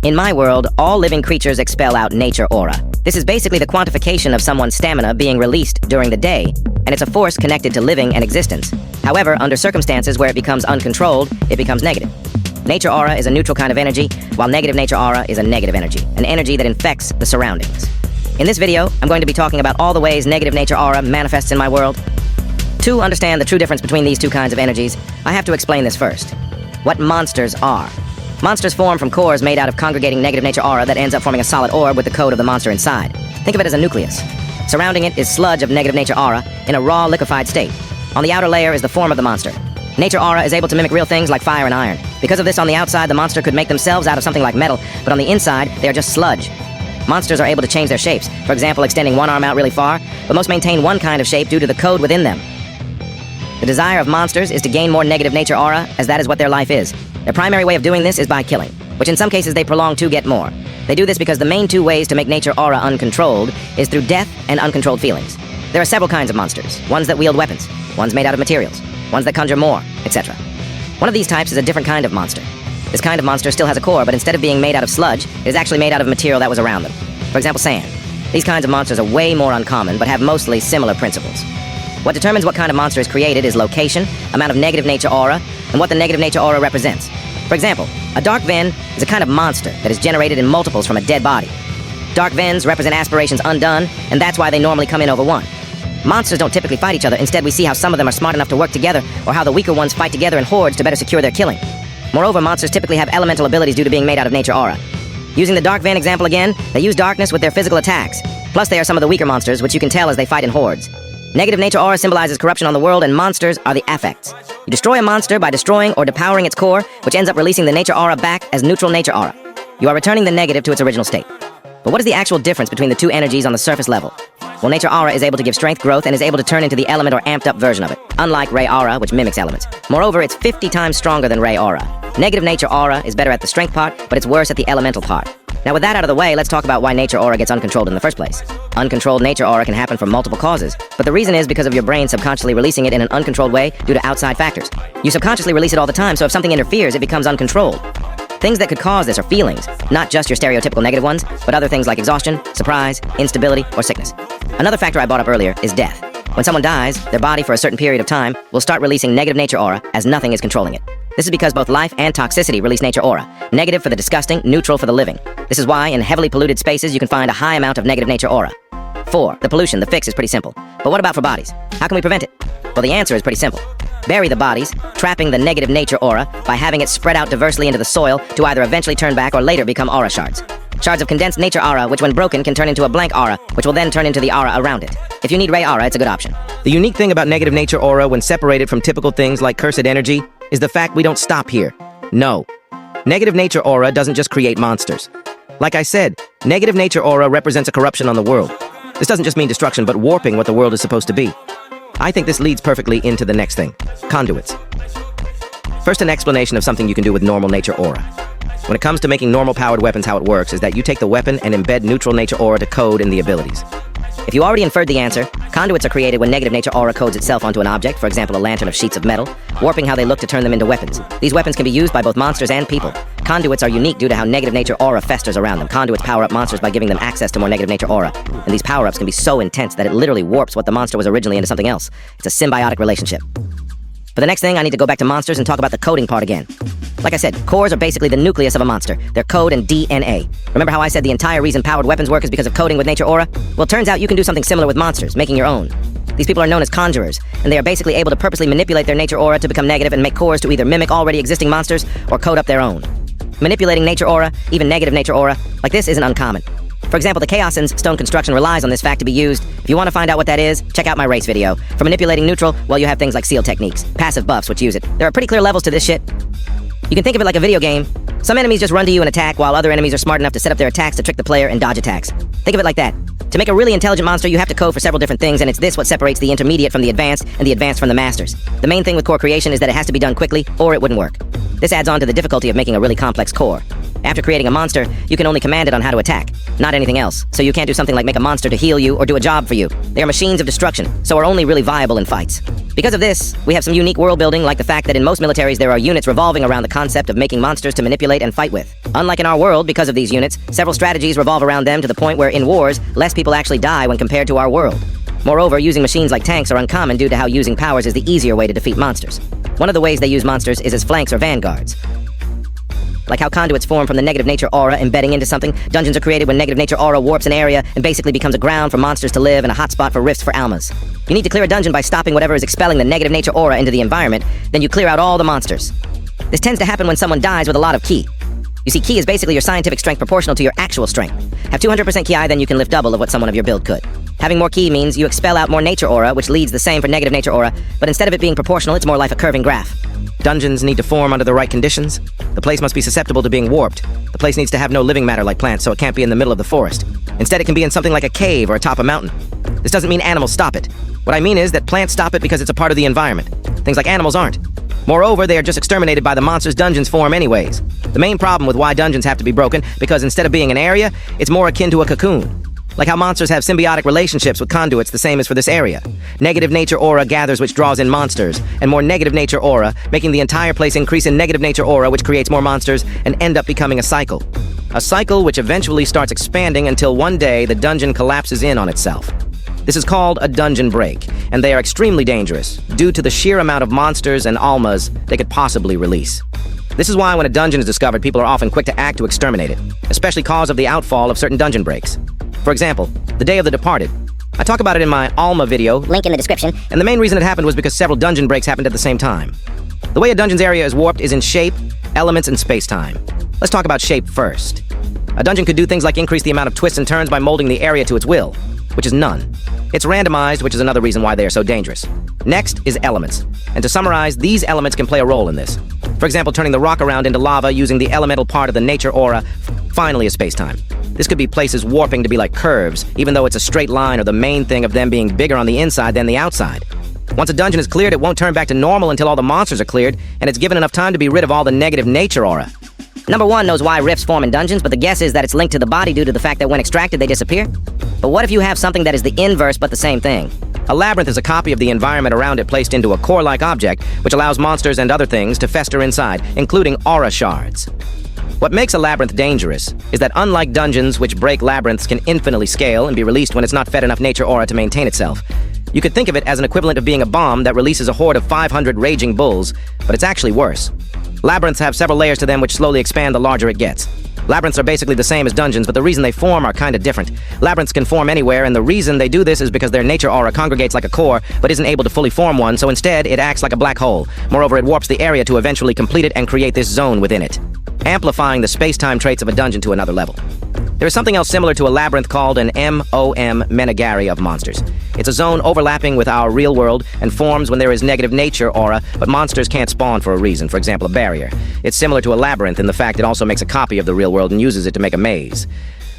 In my world, all living creatures expel out nature aura. This is basically the quantification of someone's stamina being released during the day, and it's a force connected to living and existence. However, under circumstances where it becomes uncontrolled, it becomes negative. Nature aura is a neutral kind of energy, while negative nature aura is a negative energy, an energy that infects the surroundings. In this video, I'm going to be talking about all the ways negative nature aura manifests in my world. To understand the true difference between these two kinds of energies, I have to explain this first. What monsters are. Monsters form from cores made out of congregating negative nature aura that ends up forming a solid orb with the code of the monster inside. Think of it as a nucleus. Surrounding it is sludge of negative nature aura in a raw, liquefied state. On the outer layer is the form of the monster. Nature aura is able to mimic real things like fire and iron. Because of this, on the outside, the monster could make themselves out of something like metal, but on the inside, they are just sludge. Monsters are able to change their shapes, for example, extending one arm out really far, but most maintain one kind of shape due to the code within them. The desire of monsters is to gain more negative nature aura, as that is what their life is. Their primary way of doing this is by killing, which in some cases they prolong to get more. They do this because the main two ways to make nature aura uncontrolled is through death and uncontrolled feelings. There are several kinds of monsters, ones that wield weapons, ones made out of materials, ones that conjure more, etc. One of these types is a different kind of monster. This kind of monster still has a core, but instead of being made out of sludge, it is actually made out of material that was around them. For example, sand. These kinds of monsters are way more uncommon, but have mostly similar principles. What determines what kind of monster is created is location, amount of negative nature aura, and what the negative nature aura represents. For example, a dark ven is a kind of monster that is generated in multiples from a dead body. Dark vens represent aspirations undone, and that's why they normally come in over one. Monsters don't typically fight each other. Instead, we see how some of them are smart enough to work together, or how the weaker ones fight together in hordes to better secure their killing. Moreover, monsters typically have elemental abilities due to being made out of nature aura. Using the dark ven example again, they use darkness with their physical attacks. Plus, they are some of the weaker monsters, which you can tell as they fight in hordes. Negative nature aura symbolizes corruption on the world, and monsters are the affects. You destroy a monster by destroying or depowering its core, which ends up releasing the nature aura back as neutral nature aura. You are returning the negative to its original state. But what is the actual difference between the two energies on the surface level? Well, nature aura is able to give strength, growth, and is able to turn into the element or amped up version of it, unlike ray aura, which mimics elements. Moreover, it's 50 times stronger than ray aura. Negative nature aura is better at the strength part, but it's worse at the elemental part. Now with that out of the way, let's talk about why nature aura gets uncontrolled in the first place. Uncontrolled nature aura can happen from multiple causes, but the reason is because of your brain subconsciously releasing it in an uncontrolled way due to outside factors. You subconsciously release it all the time, so if something interferes, it becomes uncontrolled. Things that could cause this are feelings, not just your stereotypical negative ones, but other things like exhaustion, surprise, instability, or sickness. Another factor I brought up earlier is death. When someone dies, their body for a certain period of time will start releasing negative nature aura as nothing is controlling it. This is because both life and toxicity release nature aura, negative for the disgusting, neutral for the living. This is why in heavily polluted spaces you can find a high amount of negative nature aura. 4. The pollution, the fix is pretty simple. But what about for bodies? How can we prevent it? Well, the answer is pretty simple. Bury the bodies, trapping the negative nature aura by having it spread out diversely into the soil to either eventually turn back or later become aura shards. Shards of condensed nature aura, which when broken can turn into a blank aura, which will then turn into the aura around it. If you need ray aura, it's a good option. The unique thing about negative nature aura when separated from typical things like cursed energy is the fact we don't stop here. No. Negative nature aura doesn't just create monsters. Like I said, negative nature aura represents a corruption on the world. This doesn't just mean destruction, but warping what the world is supposed to be. I think this leads perfectly into the next thing, conduits. First, an explanation of something you can do with normal nature aura. When it comes to making normal powered weapons, how it works is that you take the weapon and embed neutral nature aura to code in the abilities. If you already inferred the answer, conduits are created when negative nature aura codes itself onto an object, for example a lantern of sheets of metal, warping how they look to turn them into weapons. These weapons can be used by both monsters and people. Conduits are unique due to how negative nature aura festers around them. Conduits power up monsters by giving them access to more negative nature aura. And these power-ups can be so intense that it literally warps what the monster was originally into something else. It's a symbiotic relationship. For the next thing, I need to go back to monsters and talk about the coding part again. Like I said, cores are basically the nucleus of a monster. They're code and DNA. Remember how I said the entire reason powered weapons work is because of coding with nature aura? Well, turns out you can do something similar with monsters, making your own. These people are known as conjurers, and they are basically able to purposely manipulate their nature aura to become negative and make cores to either mimic already existing monsters or code up their own. Manipulating nature aura, even negative nature aura, like this isn't uncommon. For example, the Chaosin's stone construction relies on this fact to be used. If you want to find out what that is, check out my race video. For manipulating neutral, well, you have things like seal techniques, passive buffs which use it. There are pretty clear levels to this shit. You can think of it like a video game. Some enemies just run to you and attack, while other enemies are smart enough to set up their attacks to trick the player and dodge attacks. Think of it like that. To make a really intelligent monster, you have to code for several different things, and it's this what separates the intermediate from the advanced, and the advanced from the masters. The main thing with core creation is that it has to be done quickly, or it wouldn't work. This adds on to the difficulty of making a really complex core. After creating a monster, you can only command it on how to attack, not anything else. So you can't do something like make a monster to heal you or do a job for you. They are machines of destruction, so are only really viable in fights. Because of this, we have some unique world building, like the fact that in most militaries there are units revolving around the concept of making monsters to manipulate and fight with. Unlike in our world, because of these units, several strategies revolve around them to the point where in wars, less people actually die when compared to our world. Moreover, using machines like tanks are uncommon due to how using powers is the easier way to defeat monsters. One of the ways they use monsters is as flanks or vanguards. Like how conduits form from the negative nature aura embedding into something, dungeons are created when negative nature aura warps an area and basically becomes a ground for monsters to live and a hotspot for rifts for almas. You need to clear a dungeon by stopping whatever is expelling the negative nature aura into the environment, then you clear out all the monsters. This tends to happen when someone dies with a lot of ki. You see, ki is basically your scientific strength proportional to your actual strength. Have 200% ki, then you can lift double of what someone of your build could. Having more ki means you expel out more nature aura, which leads the same for negative nature aura, but instead of it being proportional, it's more like a curving graph. Dungeons need to form under the right conditions. The place must be susceptible to being warped. The place needs to have no living matter like plants, so it can't be in the middle of the forest. Instead, it can be in something like a cave or atop a mountain. This doesn't mean animals stop it. What I mean is that plants stop it because it's a part of the environment. Things like animals aren't. Moreover, they are just exterminated by the monsters dungeons form anyways. The main problem with why dungeons have to be broken, because instead of being an area, it's more akin to a cocoon. Like how monsters have symbiotic relationships with conduits, the same as for this area. Negative nature aura gathers, which draws in monsters, and more negative nature aura, making the entire place increase in negative nature aura, which creates more monsters, and end up becoming a cycle. A cycle which eventually starts expanding until one day the dungeon collapses in on itself. This is called a dungeon break, and they are extremely dangerous, due to the sheer amount of monsters and almas they could possibly release. This is why when a dungeon is discovered, people are often quick to act to exterminate it, especially cause of the outfall of certain dungeon breaks. For example, the Day of the Departed. I talk about it in my Alma video, link in the description, and the main reason it happened was because several dungeon breaks happened at the same time. The way a dungeon's area is warped is in shape, elements, and space-time. Let's talk about shape first. A dungeon could do things like increase the amount of twists and turns by molding the area to its will, which is none. It's randomized, which is another reason why they are so dangerous. Next is elements, and to summarize, these elements can play a role in this. For example, turning the rock around into lava using the elemental part of the nature aura finally is space-time. This could be places warping to be like curves, even though it's a straight line, or the main thing of them being bigger on the inside than the outside. Once a dungeon is cleared, it won't turn back to normal until all the monsters are cleared, and it's given enough time to be rid of all the negative nature aura. Number 1 knows why rifts form in dungeons, but the guess is that it's linked to the body due to the fact that when extracted, they disappear. But what if you have something that is the inverse but the same thing? A labyrinth is a copy of the environment around it placed into a core-like object, which allows monsters and other things to fester inside, including aura shards. What makes a labyrinth dangerous is that unlike dungeons which break labyrinths can infinitely scale and be released when it's not fed enough nature aura to maintain itself, you could think of it as an equivalent of being a bomb that releases a horde of 500 raging bulls, but it's actually worse. Labyrinths have several layers to them which slowly expand the larger it gets. Labyrinths are basically the same as dungeons, but the reason they form are kinda different. Labyrinths can form anywhere, and the reason they do this is because their nature aura congregates like a core, but isn't able to fully form one, so instead it acts like a black hole. Moreover, it warps the area to eventually complete it and create this zone within it, amplifying the space-time traits of a dungeon to another level. There is something else similar to a labyrinth called an MOM Menagari of monsters. It's a zone overlapping with our real world and forms when there is negative nature aura, but monsters can't spawn for a reason, for example, a barrier. It's similar to a labyrinth in the fact it also makes a copy of the real world and uses it to make a maze.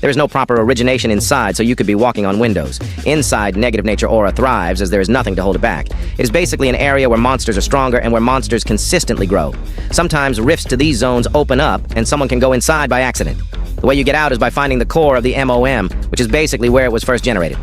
There is no proper origination inside, so you could be walking on windows. Inside, negative nature aura thrives as there is nothing to hold it back. It is basically an area where monsters are stronger and where monsters consistently grow. Sometimes rifts to these zones open up and someone can go inside by accident. The way you get out is by finding the core of the MOM, which is basically where it was first generated.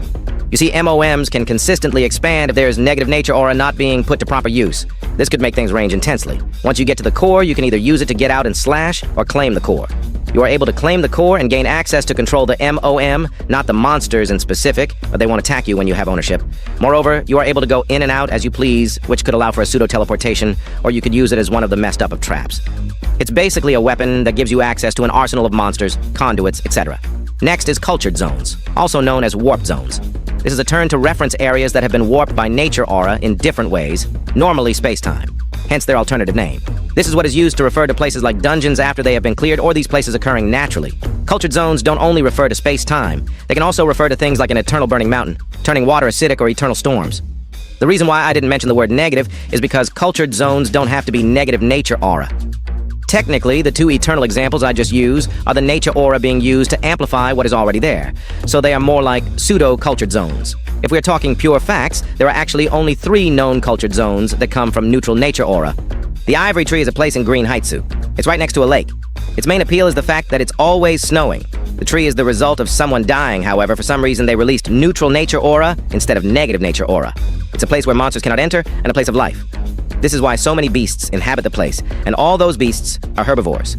You see, MOMs can consistently expand if there is negative nature aura not being put to proper use. This could make things range intensely. Once you get to the core, you can either use it to get out and slash, or claim the core. You are able to claim the core and gain access to control the MOM, not the monsters in specific, but they won't attack you when you have ownership. Moreover, you are able to go in and out as you please, which could allow for a pseudo-teleportation, or you could use it as one of the messed up of traps. It's basically a weapon that gives you access to an arsenal of monsters, conduits, etc. Next is cultured zones, also known as warp zones. This is a term to reference areas that have been warped by nature aura in different ways, normally space-time, hence their alternative name. This is what is used to refer to places like dungeons after they have been cleared, or these places occurring naturally. Cultured zones don't only refer to space-time, they can also refer to things like an eternal burning mountain, turning water acidic, or eternal storms. The reason why I didn't mention the word negative is because cultured zones don't have to be negative nature aura. Technically, the two eternal examples I just used are the nature aura being used to amplify what is already there, so they are more like pseudo-cultured zones. If we're talking pure facts, there are actually only 3 known cultured zones that come from neutral nature aura. The Ivory Tree is a place in Green Haitsu. It's right next to a lake. Its main appeal is the fact that it's always snowing. The tree is the result of someone dying, however, for some reason they released neutral nature aura instead of negative nature aura. It's a place where monsters cannot enter and a place of life. This is why so many beasts inhabit the place, and all those beasts are herbivores.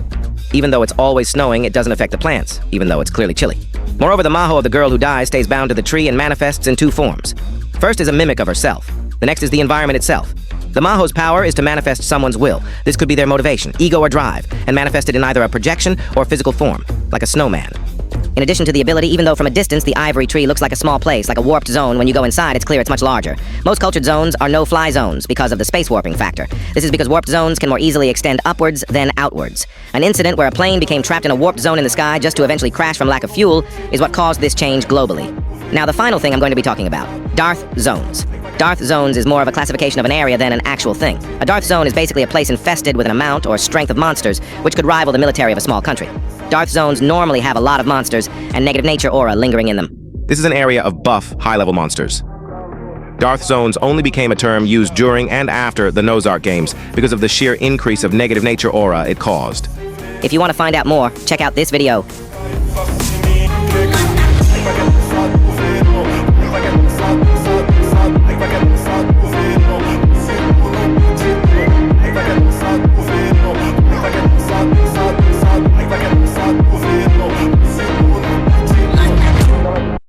Even though it's always snowing, it doesn't affect the plants, even though it's clearly chilly. Moreover, the maho of the girl who dies stays bound to the tree and manifests in two forms. First is a mimic of herself. The next is the environment itself. The maho's power is to manifest someone's will. This could be their motivation, ego, or drive, and manifested in either a projection or physical form, like a snowman. In addition to the ability, even though from a distance the ivory tree looks like a small place, like a warped zone, when you go inside it's clear it's much larger. Most cultured zones are no-fly zones because of the space warping factor. This is because warped zones can more easily extend upwards than outwards. An incident where a plane became trapped in a warped zone in the sky just to eventually crash from lack of fuel is what caused this change globally. Now the final thing I'm going to be talking about, Darth Zones. Darth Zones is more of a classification of an area than an actual thing. A Darth Zone is basically a place infested with an amount or strength of monsters which could rival the military of a small country. Darth Zones normally have a lot of monsters and negative nature aura lingering in them. This is an area of buff, high-level monsters. Darth Zones only became a term used during and after the Nozark games because of the sheer increase of negative nature aura it caused. If you want to find out more, check out this video.